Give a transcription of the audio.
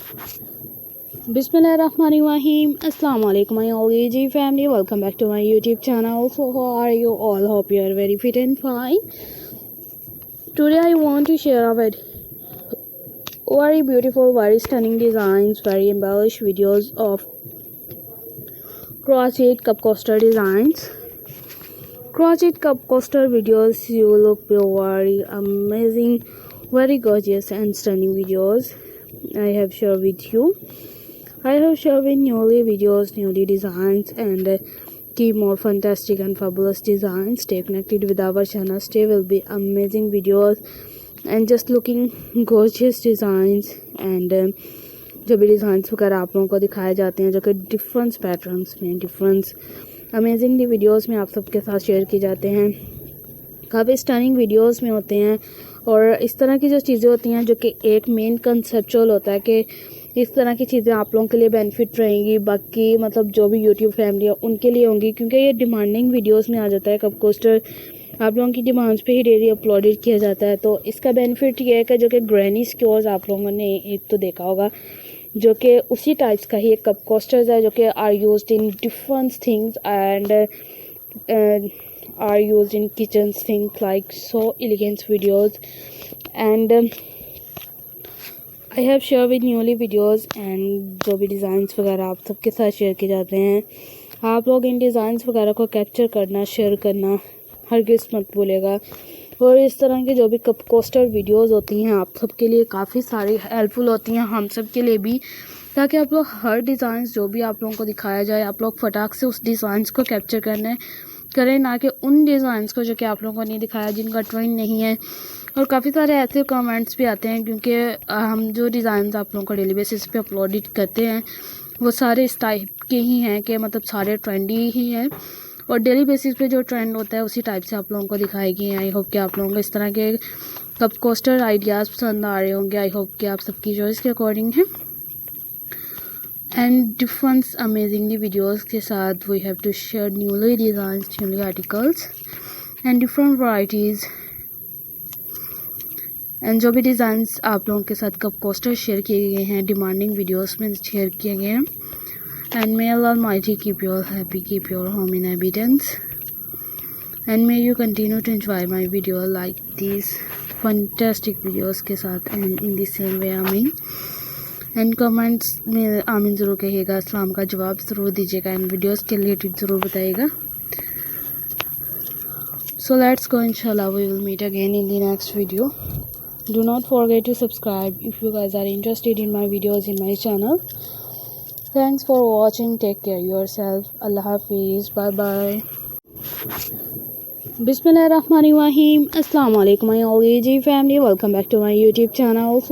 Bismillahirrahmanirrahim. Assalamu alaikum my OAG family. Welcome back to my YouTube channel. So how are you all? Hope you are very fit and fine. Today I want to share a very beautiful, very stunning designs, very embellished videos of crochet cup coaster designs. Crochet cup coaster videos, you look very amazing, very gorgeous and stunning videos I have shared with you. I have shared with newly videos, newly designs, and keep more fantastic and fabulous designs. Stay connected with our channel. Stay will be amazing videos and just looking gorgeous designs and जो भी designs वगैरह आप लोगों को दिखाए जाते हैं जो कि डिफरेंट पैटर्न्स में डिफरेंट अमेजिंगली वीडियोस में आप सबके साथ शेयर किए जाते हैं। काफ़ी स्टनिंग वीडियोस में होते हैं और इस तरह की जो चीज़ें होती हैं जो कि एक मेन कंसेप्चुअल होता है कि इस तरह की चीज़ें आप लोगों के लिए बेनिफिट रहेंगी, बाकी मतलब जो भी यूट्यूब फैमिली है उनके लिए होंगी, क्योंकि ये डिमांडिंग वीडियोस में आ जाता है। कप कोस्टर आप लोगों की डिमांड्स पे ही डेली अपलोडेड किया जाता है। तो इसका बेनिफिट ये है कि जो कि ग्रैनी स्क्योर्स आप लोगों ने एक तो देखा होगा जो कि उसी टाइप्स का ही एक कप कोस्टर्स है जो कि are used in different things and are used in kitchen things like so elegant videos and I have share with newly videos and जो भी डिज़ाइंस वगैरह आप सबके साथ शेयर किए जाते हैं, आप लोग इन डिज़ाइंस वगैरह को कैप्चर करना, शेयर करना हरगिज़ मत भूलेगा। और इस तरह के जो भी कप कोस्टर वीडियोस होती हैं आप सबके लिए काफ़ी सारी हेल्पफुल होती हैं, हम सब के लिए भी, ताकि आप लोग हर डिज़ाइंस जो भी आप लोगों को दिखाया जाए आप लोग फटाक से उस डिज़ाइंस को कैप्चर करें, ना कि उन डिज़ाइंस को जो कि आप लोगों को नहीं दिखाया जिनका ट्रेंड नहीं है। और काफ़ी सारे ऐसे कमेंट्स भी आते हैं क्योंकि हम जो डिज़ाइंस आप लोगों को डेली बेसिस पे अपलोड करते हैं वो सारे इस टाइप के ही हैं कि मतलब सारे ट्रेंडी ही हैं और डेली बेसिस पे जो ट्रेंड होता है उसी टाइप से आप लोगों को दिखाएगी। आई होप कि आप लोगों को इस तरह के कप कोस्टर आइडियाज़ पसंद आ रहे होंगे। आई होप कि आप सबकी चॉइस के अकॉर्डिंग है एंड डिफरेंट अमेजिंगली वीडियोस के साथ we have to share newly designs, newly articles and different varieties and जो भी डिज़ाइंस आप लोगों के साथ कप कोस्टर शेयर किए गए हैं डिमांडिंग वीडियोस में शेयर किए गए हैं। And may Allah Almighty keep you all happy, keep your home in abundance, and may you continue to enjoy my video like these fantastic videos के साथ and in the same way आमीन। And comments में आमीन ज़रूर कहिएगा, सलाम का जवाब ज़रूर दीजिएगा एंड वीडियोस के रिलेटेड ज़रूर बताइएगा। So let's go, inshallah we will meet again in the next video. Do not forget to subscribe if you guys are interested in my videos in my channel. Thanks for watching. Take care yourself. Allah Hafiz. Bye bye. Bismillahirrahmanirrahim. Assalamu alaikum my OAG family. Welcome back to my YouTube channel.